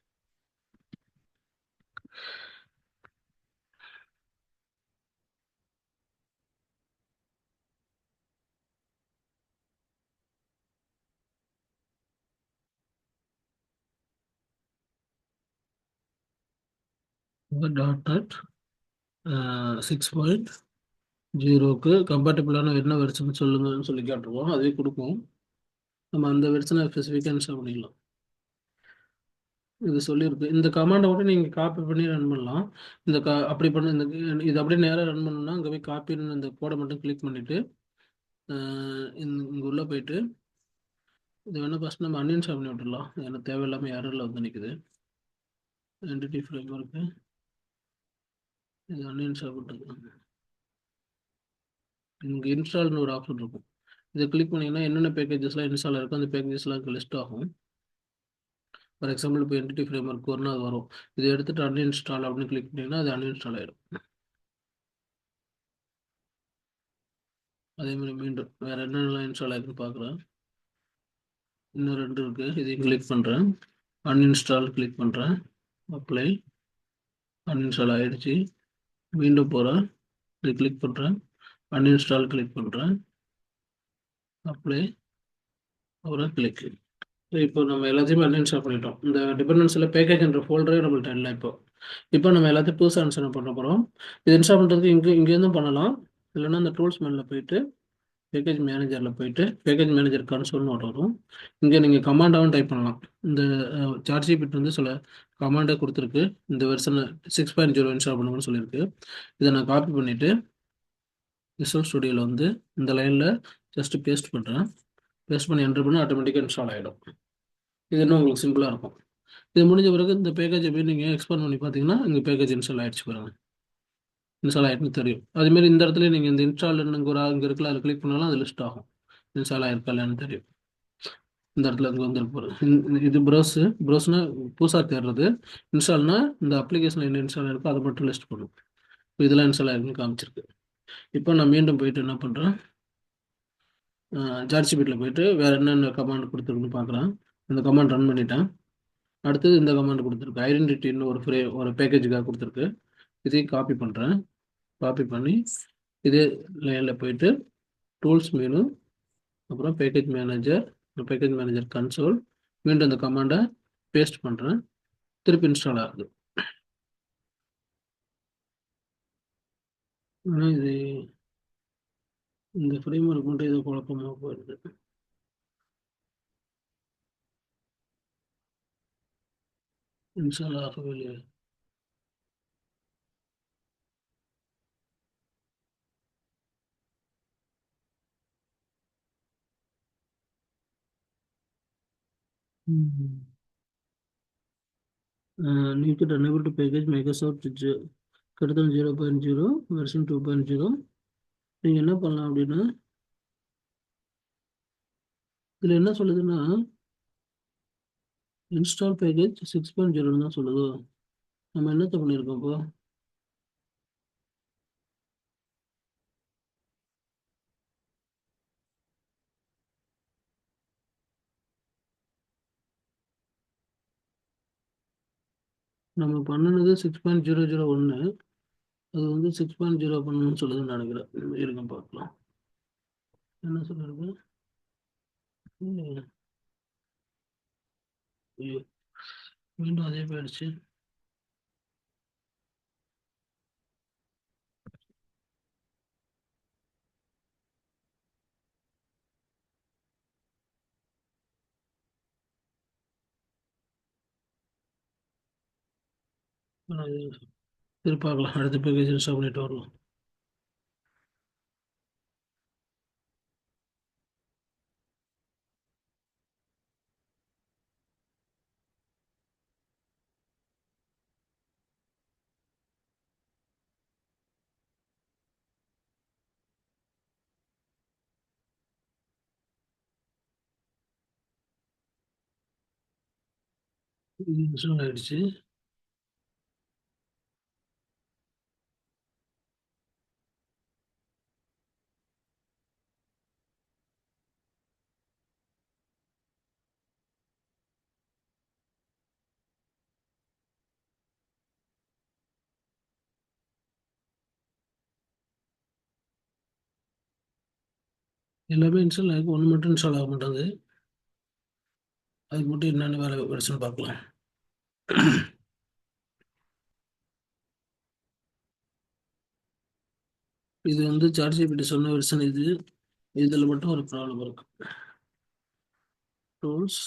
.6.0க்கு கம்பேட்டபிளான என்ன வெர்ஷன் சொல்லுங்கன்னு சொல்லி கேட்டுருவோம். அதே கொடுக்கும். நம்ம அந்த வெர்ஷனை ஸ்பெசிஃபிக்காக இன்ஸ்டால் பண்ணிக்கலாம். இது சொல்லியிருக்கு. இந்த கமாண்டை கூட நீங்கள் காப்பி பண்ணி ரன் பண்ணலாம். அப்படி பண்ண இது அப்படியே நேராக ரன் பண்ணணும்னா அங்கே போய் காப்பின்னு இந்த கோடை மட்டும் கிளிக் பண்ணிவிட்டு இங்கே உள்ளே போயிட்டு இது வேணால் ஃபஸ்ட் நம்ம அன்இன்ஸ்டால் பண்ணி விட்டுடலாம். எனக்கு தேவையில்லாமல் எரரில் வந்து நிற்குது. என்டிட்டி ஃப்ரேம் ஒர்க்கு இது அன்இன்ஸ்டால் பண்ணுறது. இங்கே இன்ஸ்டால்னு ஒரு ஆப்ஷன் இருக்கும். இதை கிளிக் பண்ணிங்கன்னா என்னென்ன பேக்கேஜஸ்லாம் இன்ஸ்டால் இருக்கும் அந்த பேக்கேஜஸ்லாம் இங்கே லிஸ்ட் ஆகும். ஃபார் எக்ஸாம்பிள் இப்போ என்டிட்டி ஃப்ரேம் ஒர்க் ஒன்று அது வரும். இதை எடுத்துகிட்டு அன்இன்ஸ்டால் அப்படின்னு கிளிக் பண்ணிங்கன்னா அது அன்இன்ஸ்டால் ஆகிடும். அதே மாதிரி மீண்டும் வேறு என்னென்னலாம் இன்ஸ்டால் ஆகிருக்குன்னு பார்க்குறேன். இன்னும் 2 இருக்குது. இதையும் கிளிக் பண்ணுறேன். அன்இன்ஸ்டால் கிளிக் பண்ணுறேன். அப்ளை. அன்இன்ஸ்டால் ஆகிடுச்சு. மீண்டும் போகிறேன். இது கிளிக் பண்ணுறேன். அன்இன்ஸ்டால் கிளிக் பண்ணுறேன். அப்ளை. அப்புறம் கிளிக். இப்போ நம்ம எல்லாத்தையுமே அன்இன்ஸ்டால் பண்ணிட்டோம். இந்த டிபெண்டன்ஸில் பேக்கேஜ்ன்ற ஃபோல்டரே நம்மள்ட்ட இல்லை. இப்போ நம்ம எல்லாத்தையும் புதுசாக இன்ஸ்டால் பண்ண போகிறோம். இது இன்ஸ்டால் பண்ணுறதுக்கு இங்கேருந்தும் பண்ணலாம். இல்லைன்னா அந்த டூல்ஸ் மேனில் போயிட்டு பேக்கேஜ் மேனேஜரில் போயிட்டு பேக்கேஜ் மேனேஜர் கன்சோல்னு ஒன்று வரும். இங்கே நீங்கள் கமாண்டாகவும் டைப் பண்ணலாம். இந்த சார்ஜிபிட் வந்து சில கமாண்டை கொடுத்துருக்கு. இந்த வெர்ஷனை 6.0 இன்ஸ்டால் பண்ணுங்கன்னு சொல்லியிருக்கு. இதை நான் காப்பி பண்ணிவிட்டு விசுவல் ஸ்டுடியோவில் வந்து இந்த லைனில் ஜஸ்ட்டு பேஸ்ட் பண்ணுறேன். பேஸ்ட் பண்ணி என்ட்ரு பண்ணி ஆட்டோமேட்டிக்காக இன்ஸ்டால் ஆகிடும். இது இன்னும் உங்களுக்கு சிம்பிளாக இருக்கும். இது முடிஞ்ச பிறகு இந்த பேக்கேஜை போய் நீங்கள் எக்ஸ்பேண்ட் பண்ணி பார்த்தீங்கன்னா இங்கே பேக்கேஜ் இன்ஸ்டால் ஆகிடுச்சு பாருங்கள். இன்ஸ்டால் ஆகிட்டுன்னு தெரியும். அதுமாரி இந்த இடத்துல நீங்கள் இந்த இன்ஸ்டால் இங்கே இருக்குல்ல அதில் கிளிக் பண்ணாலும் அது லிஸ்ட் ஆகும். இன்ஸ்டால் ஆகிருக்கா இல்லைன்னு தெரியும். இந்த இடத்துல இங்கே வந்துருக்கு. இது ப்ரௌஸ்னால் புதுசாக தேடுறது. இன்ஸ்டால்னா இந்த அப்ளிகேஷன் என்ன இன்ஸ்டால் இருக்கோ அதை மட்டும் லிஸ்ட் பண்ணும். இப்போ இதெல்லாம் இன்ஸ்டால் ஆகிருக்குன்னு காமிச்சிருக்கு. இப்போ நான் மீண்டும் போயிட்டு என்ன பண்ணுறேன், ஜார்ஜிபிட்டில் போயிட்டு வேறு என்னென்ன கமாண்ட் கொடுத்துருக்குன்னு பார்க்குறேன். இந்த கமாண்ட் ரன் பண்ணிட்டேன். அடுத்தது இந்த கமாண்ட் கொடுத்துருக்கு. ஐடென்டிட்டின்னு ஒரு பேக்கேஜுக்காக கொடுத்துருக்கு. இதையும் காப்பி பண்ணுறேன். காப்பி பண்ணி இதே லைனில் போயிட்டு டூல்ஸ் மெனு, அப்புறம் பேக்கேஜ் மேனேஜர் கன்சோல், மீண்டும் இந்த கமாண்டை பேஸ்ட் பண்ணுறேன். திருப்பி இன்ஸ்டால் ஆகுது. ஆனால் இது இந்த ஃப்ரேம் ஒர்க் மட்டும் ஏதோ குழப்பமாக போயிடுது. இன்ஸ்டால் ஆகவே இல்லையா? Need to enable to package Microsoft கடுத்தல் 0.0 version 2.0. நீங்கள் என்ன பண்ணலாம் அப்படின்னா இதில் என்ன சொல்லுதுன்னா இன்ஸ்டால் பேக்கேஜ் 6.0 தான் சொல்லுது. நம்ம என்னத்த பண்ணியிருக்கோம் இப்போ? நம்ம பண்ணினது 6.001. அது வந்து 6.0 பண்ணணும்னு சொல்லுதுன்னு நினைக்கிறேன். இருங்க பார்க்கலாம். என்ன சொல்லிருக்கு? ம், ஐயோ, மீண்டும் அதே போயிடுச்சு. நான் இது சரி பார்க்கலாம். அடுத்த பேக்கேஜ் இன்ஸ்டால் பண்ணிட்டு வரலாம். இது இன்ஸ்டால் ஆயிடுச்சு. எல்லாமே இன்ஸ்டால் ஆகி ஒன்று மட்டும் இன்ஸ்டால் ஆக மாட்டாங்க. அதுக்கு மட்டும் என்னென்ன வேலை வருஷம் பார்க்கலாம். இது வந்து சார்ட் ஜிபிடி சொன்ன வெர்ஷன் இது. இதில் மட்டும் ஒரு ப்ராப்ளம் இருக்கு. Tools,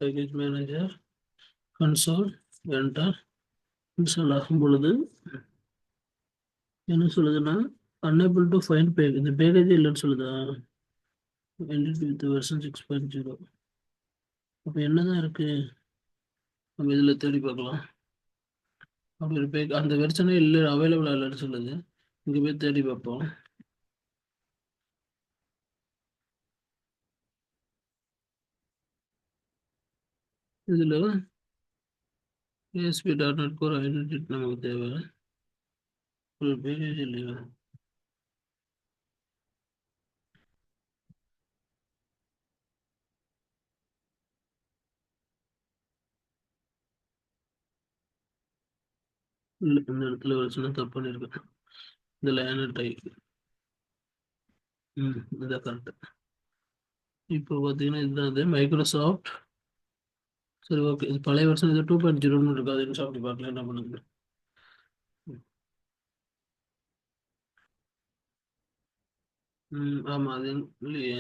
package manager, console, enter. Install ஆகும் பொழுது என்ன சொல்லுதுன்னா, unable to find பேக்கேஜ், இந்த பேக்கேஜே இல்லைன்னு சொல்லுதா. ended with version 6.0. அப்போ என்னதான் இருக்கு? நம்ம இதில் தேடி பார்க்கலாம். அப்படி ஒரு அந்த வெர்ஷனே இல்லை, அவைலபிளாக இல்லைன்னு சொல்லுது. இங்கே போய் தேடி பார்ப்போம். இதில் ASP.NET Core ஐடென்டிட்டி நமக்கு தேவை. ஒரு பேக்கேஜ் இல்லையா? இல்லை, இந்த இடத்துல வெர்ஷனை தப்பு பண்ணியிருக்கேன். இதில் ஆனட் டைப். இதான் கரெக்ட். இப்போ பார்த்தீங்கன்னா இதுதான் அது மைக்ரோசாஃப்ட். சரி, ஓகே. இது பழைய வருஷம், இது 2.0 இருக்கு. அது இன்ஸ்டால் பண்ணி பார்க்கலாம் என்ன பண்ணுங்க. ஆமாம், அது இல்லையே.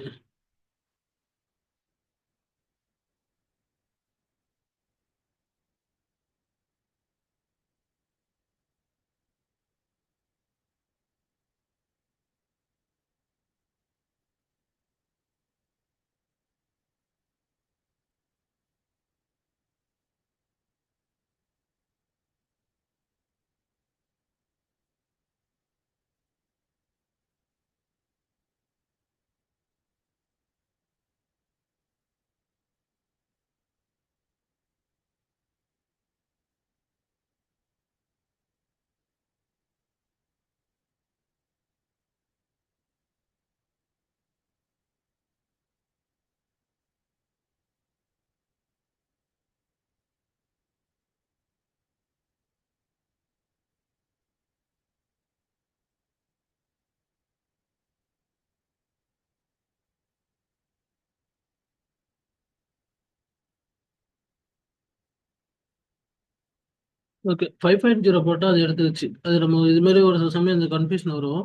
ஓகே, 5.0 போட்டால் அது எடுத்துக்கிச்சு. அது நம்ம இது மாதிரி ஒரு சில சமயம் இந்த கன்ஃபியூஷன் வரும்.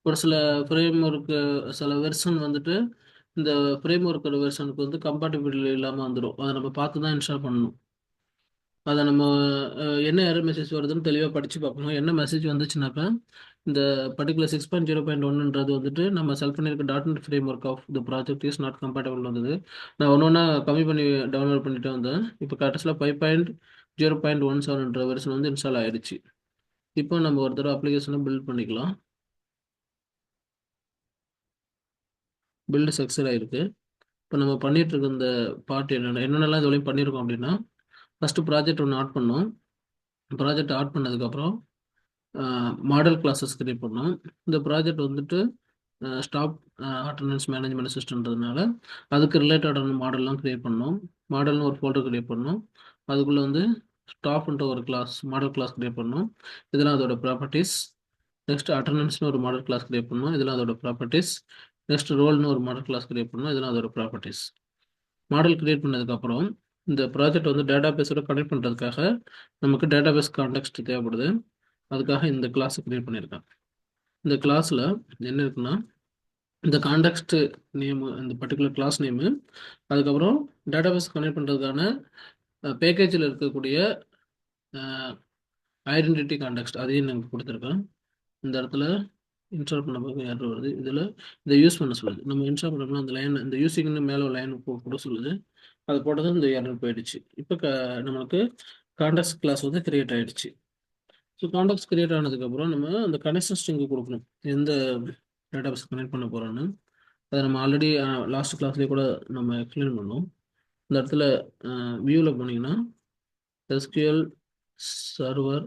ஒரு சில ஃப்ரேம் ஒர்க்கு, சில வெர்ஷன் வந்துட்டு இந்த ஃப்ரேம் ஒர்க்கோட வெர்ஷனுக்கு வந்து கம்பேட்டிபிள் இல்லாமல் வந்துடும். அதை நம்ம பார்த்து தான் இன்ஸ்டால் பண்ணணும். அதை நம்ம என்ன எரர் மெசேஜ் வருதுன்னு தெளிவாக படித்து பார்க்கணும். என்ன மெசேஜ் வந்துச்சுனாக்கா, இந்த பர்டிகுலர் 6.0.1ன்றது வந்துட்டு நம்ம செலக்ட் பண்ணியிருக்க dot framework of the project is not compatible வந்தது. நான் ஒன்று ஒன்றா கம்மி பண்ணி டவுன்லோட் பண்ணிட்டு வந்தேன். இப்போ கடைசியில் 5.0.17ன்ற வெர்ஷன் வந்து இன்ஸ்டால் ஆயிடுச்சு. இப்போ நம்ம ஒரு தடவை அப்ளிகேஷனை பில்ட் பண்ணிக்கலாம். பில்டு சக்ஸஸ் ஆயிருக்கு. இப்போ நம்ம பண்ணிட்டு இருக்க இந்த பார்ட் என்னென்னலாம் இது வரையும் பண்ணியிருக்கோம் அப்படின்னா, ஃபஸ்ட்டு ப்ராஜெக்ட் ஒன்று ஆட் பண்ணோம். ப்ராஜெக்ட் ஆட் பண்ணதுக்கப்புறம் மாடல் கிளாஸஸ் கிரியேட் பண்ணோம். இந்த ப்ராஜெக்ட் வந்துட்டு ஸ்டாப் அட்டண்டன்ஸ் மேனேஜ்மெண்ட் சிஸ்டம்ன்றதுனால அதுக்கு ரிலேட்டடான மாடல்லாம் கிரியேட் பண்ணோம். மாடல்னு ஒரு ஃபோல்டர் கிரியேட் பண்ணோம். அதுக்குள்ளே வந்து ஸ்டாப்ன்ற ஒரு கிளாஸ் மாடல் கிளாஸ் கிரியேட் பண்ணோம். இதெல்லாம் அதோட ப்ராப்பர்ட்டிஸ். நெக்ஸ்ட் அட்டண்டன்ஸ்னு ஒரு மாடல் கிளாஸ் கிரியேட் பண்ணோம். இதெல்லாம் அதோட ப்ராப்பர்ட்டிஸ். நெக்ஸ்ட் ரோல்னு ஒரு மாடல் கிளாஸ் கிரியேட் பண்ணோம். இதெல்லாம் அதோட ப்ராப்பர்ட்டிஸ். மாடல் கிரியேட் பண்ணதுக்கப்புறம் இந்த ப்ராஜெக்ட் வந்து டேட்டா பேஸோட கனெக்ட் பண்ணுறதுக்காக நமக்கு டேட்டா பேஸ் கான்டெக்ஸ்ட் தேவைப்படுது. அதுக்காக இந்த கிளாஸ் கிரியேட் பண்ணியிருக்கேன். இந்த கிளாஸில் என்ன இருக்குன்னா, இந்த கான்டெக்ஸ்ட் நேமு, இந்த பர்டிகுலர் கிளாஸ் நேமு, அதுக்கப்புறம் டேட்டா பேஸ் கனெக்ட் பண்ணுறதுக்கான பேக்கேஜில் இருக்கக்கூடிய ஐடென்டிட்டி கான்டெக்ஸ்ட் அதையும் நாங்கள் கொடுத்துருக்கேன். இந்த இடத்துல இன்ஸ்டால் பண்ண போது எரர் வருது. இதில் இதை யூஸ் பண்ண சொல்லுது. நம்ம இன்ஸ்டால் பண்ணோம்னா அந்த லைன், இந்த யூசிங்னு மேலே ஒரு லைன் கூட சொல்லுது. அது போட்டதும் இந்த எரர் போயிடுச்சு. இப்போ நம்மளுக்கு கான்டெக்ட் கிளாஸ் வந்து கிரியேட் ஆயிடுச்சு. ஸோ கான்டெக்ட் கிரியேட் ஆனதுக்கப்புறம் நம்ம அந்த கனெக்ஷன் ஸ்ட்ரிங்கு கொடுக்கணும், எந்த டேட்டாபேஸ் கனெக்ட் பண்ண போகிறோன்னு. அதை நம்ம ஆல்ரெடி லாஸ்ட் கிளாஸ்லேயே கூட நம்ம எக்ஸ்பிளைன் பண்ணோம். இந்த இடத்துல வியூவில் போனீங்கன்னா எஸ்கியூஎல் சர்வர்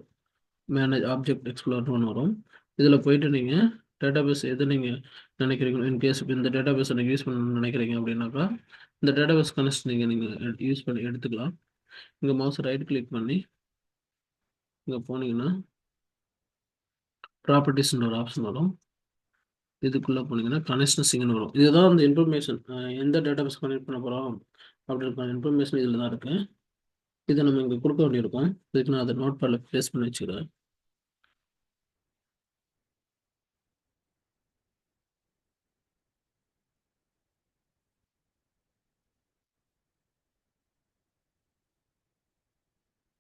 மேனேஜ் ஆப்ஜெக்ட் எக்ஸ்ப்ளோர்னு ஒன்று வரும். இதில் போயிட்டு நீங்கள் டேட்டாபேஸ் எது நீங்கள் நினைக்கிறீங்க, இன்கேஸ் இப்போ இந்த டேட்டாபேஸை நீங்கள் யூஸ் பண்ணணும்னு நினைக்கிறீங்க அப்படின்னாக்கா இந்த டேட்டாபேஸ் கனெக்ஷன் நீங்கள் யூஸ் பண்ணி எடுத்துக்கலாம். இங்கே மவுஸ் ரைட் கிளிக் பண்ணி இங்கே போனீங்கன்னா ப்ராப்பர்ட்டிஸ்ன்ற ஒரு ஆப்ஷன் வரும். இதுக்குள்ளே போனீங்கன்னா கனெக்ஷன்ஸிங்னு வரும். இதுதான் அந்த இன்ஃபர்மேஷன், எந்த டேட்டாபேஸ் கனெக்ட் பண்ண போகிறோம் அப்படின்ற இன்ஃபர்மேஷன் இதில் தான் இருக்குது. இதை நம்ம இங்கே கொடுக்க வேண்டியிருக்கோம். இதுக்கு நான் அதை நோட் பேடில் ப்ளேஸ் பண்ணி வச்சுக்கிறேன்.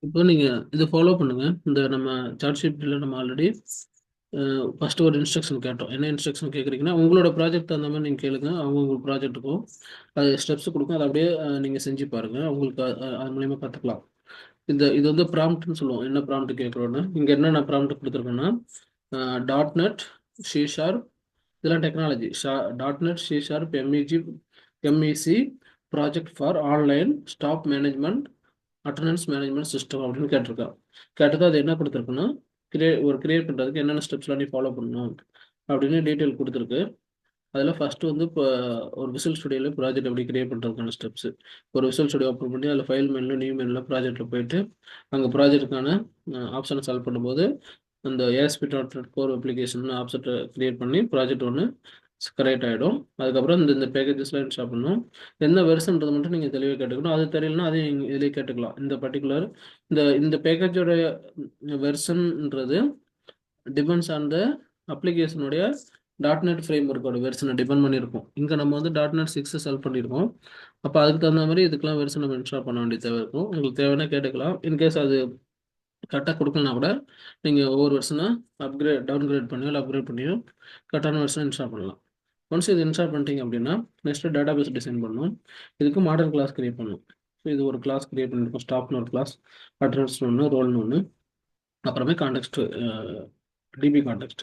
இப்போ நீங்கள் இதை ஃபாலோ பண்ணுங்கள். இந்த நம்ம சார்ட் ஷீட்டில் நம்ம ஆல்ரெடி ஃபஸ்ட்டு ஒரு இன்ஸ்ட்ரக்ஷன் கேட்டோம். என்ன இன்ஸ்ட்ரக்ஷன் கேட்குறீங்கன்னா, உங்களோட ப்ராஜெக்ட் தகுந்த மாதிரி நீங்கள் கேளுங்க. அவங்க ப்ராஜெக்ட்டுக்கும் அது ஸ்டெப்ஸ் கொடுக்கும். அதை அப்படியே நீங்கள் செஞ்சு பாருங்கள். உங்களுக்கு அது மூலயமா கற்றுக்கலாம். இது வந்து ப்ராம்ப்ட்னு சொல்லுவோம். என்ன ப்ராம்ப்ட் கேட்குறோன்னு இங்கே என்னென்ன ப்ராம்ப்ட் கொடுத்துருக்கோன்னா டாட் நெட், சி ஷார்ப், இதெல்லாம் technology. Dot net, C sharp, MEC project for online staff management attendance management system அப்படின்னு கேட்டிருக்கேன். கேட்டது அது என்ன கொடுத்துருக்குன்னா, கிரியேட் பண்ணுறதுக்கு என்னென்ன ஸ்டெப்ஸ்லாம் நீ ஃபாலோ பண்ணணும் அப்படின்னு டீட்டெயில் கொடுத்துருக்கு. அதில் ஃபஸ்ட்டு வந்து இப்போ ஒரு விசுவல் ஸ்டுடியோவில் ப்ராஜெக்ட் எப்படி கிரியேட் பண்ணுறதுக்கான ஸ்டெப்ஸு. ஒரு விசுவல் ஸ்டுடியோ ஓப்பன் பண்ணி அதில் ஃபைல் மெனில், நியூ மெனில் ப்ராஜெக்ட்டில் போயிட்டு அங்கே ப்ராஜெக்ட்டுக்கான ஆப்ஷனை சால்வ் பண்ணும்போது அந்த ASP.NET கோர் அப்ளிகேஷன் ஆப்ஷனை கிரியேட் பண்ணி ப்ராஜெக்ட் ஒன்று கரெக்ட் ஆகிடும். அதுக்கப்புறம் இந்த பேக்கேஜஸ்லாம் இன்ஸ்டால் பண்ணணும். என்ன வெர்ஷன்றது மட்டும் நீங்கள் தெளிவாக கேட்டுக்கணும். அது தெரியலனா அதையும் நீங்கள் இதிலே கேட்டுக்கலாம். இந்த பர்டிகுலர் இந்த பேக்கேஜோட வெர்ஷன்ன்றது டிபெண்ட்ஸ் ஆன் த அப்ளிகேஷனுடைய .NET ஃப்ரேம் ஒர்க்கோட வெர்ஷனை டிபெண்ட் பண்ணியிருக்கோம். இங்கே நம்ம வந்து .NET 6 செலக்ட் பண்ணியிருக்கோம். அப்போ அதுக்கு தகுந்த மாதிரி இதுக்கெல்லாம் வெர்ஷன் நம்ம இன்ஸ்டால் பண்ண வேண்டிய தேவை இருக்கும். உங்களுக்கு தேவைன்னா கேட்டுக்கலாம். இன்கேஸ் அது கரெக்டாக கொடுக்கலனா கூட நீங்கள் ஒவ்வொரு வெர்ஷனாக டவுன்கிரேட் பண்ணியோ இல்லை அப்கிரேட் பண்ணியோ கரெக்டான வெர்ஷனை இன்ஸ்டால் பண்ணலாம். ஒன்ஸ் இது இன்ஸ்டால் பண்ணிட்டீங்க அப்படின்னா நெக்ஸ்ட்டு டேட்டாபேஸ் டிசைன் பண்ணணும். இதுக்கு மாடல் கிளாஸ் கிரியேட் பண்ணணும். ஸோ இது ஒரு கிளாஸ் கிரியேட் பண்ணியிருக்கோம். ஸ்டாப்னு ஒரு கிளாஸ், அட்ரஸ்னு ஒன்று, ரோல்னு ஒன்று, அப்புறமே கான்டெக்ட், டிபி கான்டெக்ட்.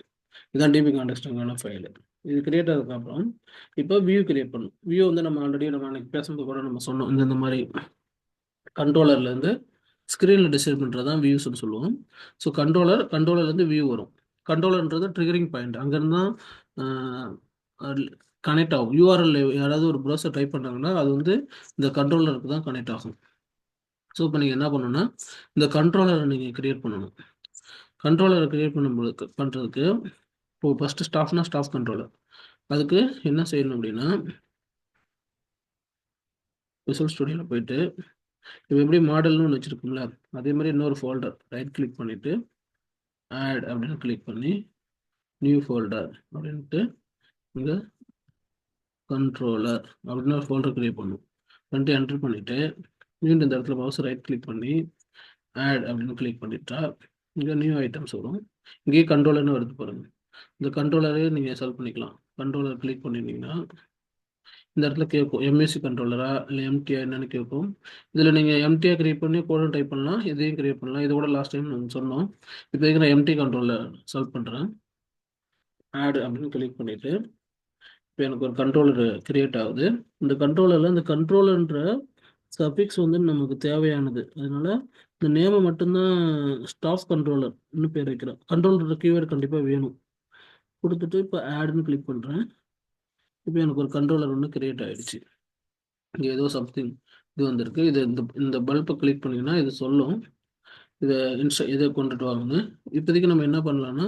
இதுதான் டிபி கான்டெக்ட்டுக்கான ஃபைலு. இது கிரியேட் ஆனதுக்கப்புறம் இப்போ வியூ கிரியேட் பண்ணணும். வியூ வந்து நம்ம ஆல்ரெடி நம்ம அன்றைக்கி பேசும்போது கூட நம்ம சொன்னோம். இந்த மாதிரி கண்ட்ரோலர்லேருந்து ஸ்க்ரீனில் டிசைன் பண்ணுறது தான் வியூஸ்ன்னு சொல்லுவோம். ஸோ கண்ட்ரோலர்லேருந்து வியூ வரும். கண்ட்ரோலர்ன்றது ட்ரிகரிங் பாயிண்ட். அங்கேருந்து தான் கனெக்ட் ஆகும். யூஆர்எல் யாராவது ஒரு ப்ரௌசர் டைப் பண்ணுறாங்கன்னா அது வந்து இந்த கண்ட்ரோலருக்கு தான் கனெக்ட் ஆகும். ஸோ இப்போ நீங்கள் என்ன பண்ணணும்னா இந்த கண்ட்ரோலரை நீங்கள் கிரியேட் பண்ணணும். கண்ட்ரோலரை கிரியேட் பண்ணுறதுக்கு இப்போ ஃபஸ்ட்டு ஸ்டாஃப் கண்ட்ரோலர். அதுக்கு என்ன செய்யணும் அப்படின்னா விசுவல் ஸ்டுடியோவில் போயிட்டு இப்போ எப்படி மாடல்னு ஒன்று வச்சுருக்கோம்ல, அதே மாதிரி இன்னொரு ஃபோல்டர் ரைட் கிளிக் பண்ணிவிட்டு ஆட் அப்படின்னு கிளிக் பண்ணி நியூ ஃபோல்டர் அப்படின்ட்டு இங்கே கண்ட்ரோலர் அப்படின்னு ஒரு ஃபோல்டர் கிரியேட் பண்ணும். பண்ணிட்டு என்ட்ரு பண்ணிவிட்டு மீண்டும் இந்த இடத்துல மவுஸ் ரைட் கிளிக் பண்ணி ஆட் அப்படின்னு கிளிக் பண்ணிட்டா இங்கே நியூ ஐட்டம்ஸ் வரும். இங்கேயே கண்ட்ரோலர்னு வருது பாருங்கள். இந்த கண்ட்ரோலரே நீங்கள் செலக்ட் பண்ணிக்கலாம். கண்ட்ரோலர் கிளிக் பண்ணிட்டீங்கன்னா இந்த இடத்துல கேட்கும் எம்ஏசி கண்ட்ரோலரா இல்லை எம்டிஆ என்னன்னு கேட்கும். இதில் நீங்கள் எம்டிஆ கிரியேட் பண்ணி கோடும் டைப் பண்ணலாம், இதையும் கிரியேட் பண்ணலாம். இது கூட லாஸ்ட் டைம் நம்ம சொன்னோம். இப்போ நான் எம்டி கண்ட்ரோலர் செலக்ட் பண்ணுறேன். ஆட் அப்படின்னு கிளிக் பண்ணிவிட்டு இப்போ எனக்கு ஒரு கண்ட்ரோலர் கிரியேட் ஆகுது. இந்த கண்ட்ரோலரில் இந்த கண்ட்ரோலர்ன்ற சஃபிக்ஸ் வந்து நமக்கு தேவையானது. அதனால இந்த நேமை மட்டும்தான் ஸ்டாஃப் கண்ட்ரோலர்னு பேர் வைக்கிறோம். கண்ட்ரோலர் கீவேர்டு கண்டிப்பாக வேணும். கொடுத்துட்டு இப்போ ஆட்னு கிளிக் பண்ணுறேன். இப்போ எனக்கு ஒரு கண்ட்ரோலர் ஒன்று கிரியேட் ஆயிடுச்சு. இங்கே ஏதோ சம்திங் இது வந்திருக்கு. இது இந்த இந்த பல்பை கிளிக் பண்ணிங்கன்னா இது சொல்லும் இதை இதை கொண்டுட்டு வாங்கன்னு. இப்போதைக்கு நம்ம என்ன பண்ணலாம்னா,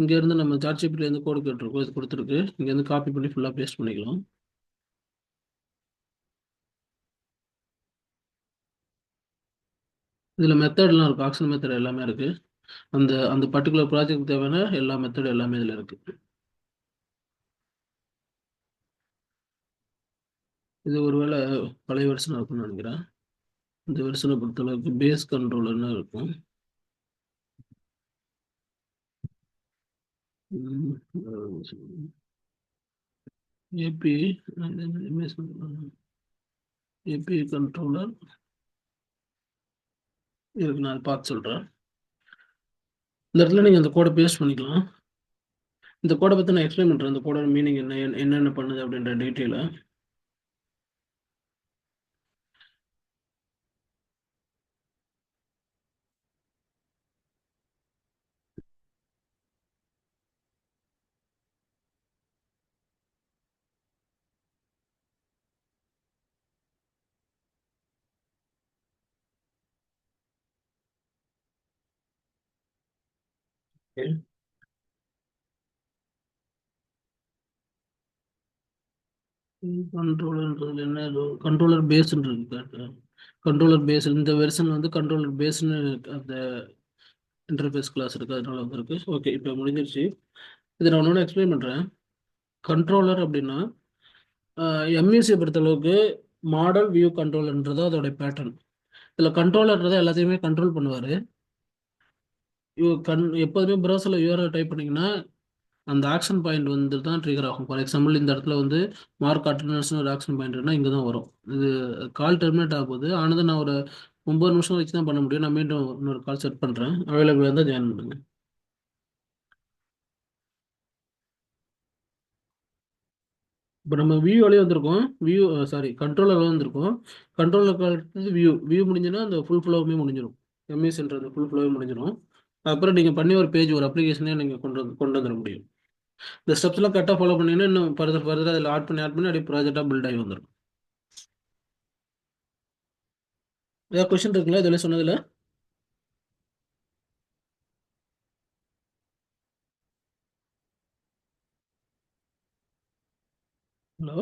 இங்கேருந்து நம்ம சாட்சிபிலேருந்து கோடு கேட்டிருக்கோம், இது கொடுத்துருக்கு. இங்கேருந்து காப்பி பண்ணி ஃபுல்லாக பேஸ்ட் பண்ணிக்கலாம். இதில் மெத்தட்லாம் இருக்குது, ஆக்ஷன் மெத்தட் எல்லாமே இருக்குது. அந்த அந்த பர்டிகுலர் ப்ராஜெக்ட் தேவையான எல்லா மெத்தட் எல்லாமே இதில் இருக்குது. இது ஒருவேளை பழைய வெர்ஷன் இருக்கும்னு நினைக்கிறேன். இந்த வெர்ஷனை பொறுத்தளவுக்கு பேஸ் கண்ட்ரோலர்னு இருக்கும். ஏபி ஏபி கண்ட்ரோலர் இருக்கு, நான் பார்த்து சொல்கிறேன். இந்த இடத்துல நீங்கள் அந்த கோடை பேஸ்ட் பண்ணிக்கலாம். இந்த கோடை பற்றி நான் எக்ஸ்பிளைன் பண்ணுறேன். இந்த கோடோட மீனிங் என்ன, என்னென்ன பண்ணுது அப்படின்ற டீட்டெயிலை. கண்ட்ரோலர்ன்றது என்ன, கண்ட்ரோலர் பேஸ்ன்னு இருக்கு. கண்ட்ரோலர் பேஸ் இந்த வெர்ஷன் வந்து கண்ட்ரோலர் பேஸ்ன்னு அந்த இன்டர்ஃபேஸ் கிளாஸ் இருக்குது, அதனால வந்துருக்கு. ஓகே, இப்போ முடிஞ்சிருச்சு. இதை நான் ஒன்று எக்ஸ்பிளைன் பண்ணுறேன். கண்ட்ரோலர் அப்படின்னா எம்யூசியை பொறுத்தளவுக்கு மாடல் வியூ கண்ட்ரோலர்ன்றது அதோடைய பேட்டர்ன். இதில் கண்ட்ரோலர்ன்றதை எல்லாத்தையுமே கண்ட்ரோல் பண்ணுவார். எப்போதுமே ப்ரௌசரில் யூஆர்எல் டைப் பண்ணிங்கன்னா அந்த ஆக்ஷன் பாயிண்ட் வந்து தான் ட்ரிகர் ஆகும். ஃபார் எக்ஸாம்பிள் இந்த இடத்துல வந்து மார்க் அட்டண்டன்ஸ்னு ஒரு ஆக்ஷன் பாயிண்ட்னா இங்கே தான் வரும். இது கால் டெர்மினேட் ஆக போகுது. ஆனது நான் ஒரு 9 நிமிஷம் வச்சு தான் பண்ண முடியும். நான் மீண்டும் இன்னொரு கால் செட் பண்ணுறேன். அவைலபிள் இருந்தால் ஜாயின் பண்ணுங்க. இப்போ நம்ம வியூவிலே வந்திருக்கோம். வியூ சாரி கண்ட்ரோலர் வந்திருக்கோம். கண்ட்ரோலர் வியூ வியூ முடிஞ்சுன்னா அந்த ஃபுல் ஃப்ளோவுமே முடிஞ்சிடும். எம்இஸ்ன்றது ஃபுல் ஃப்ளோவே முடிஞ்சிடும். அப்புறம் நீங்கள் பண்ணி ஒரு பேஜ் ஒரு அப்ளிகேஷனே நீங்கள் கொண்டு வந்துட முடியும். இந்த ஸ்டெப்ஸ்லாம் கரெக்டாக ஃபாலோ பண்ணீங்கன்னா இன்னும் ஃபர்தர் அதில் ஆட் பண்ணி அப்படியே ப்ராஜெக்டாக பில்ட் ஆகி வந்துடும். ஏதாவது கொஸ்டின் இருக்குங்களா இதில் சொன்னதில்? ஹலோ.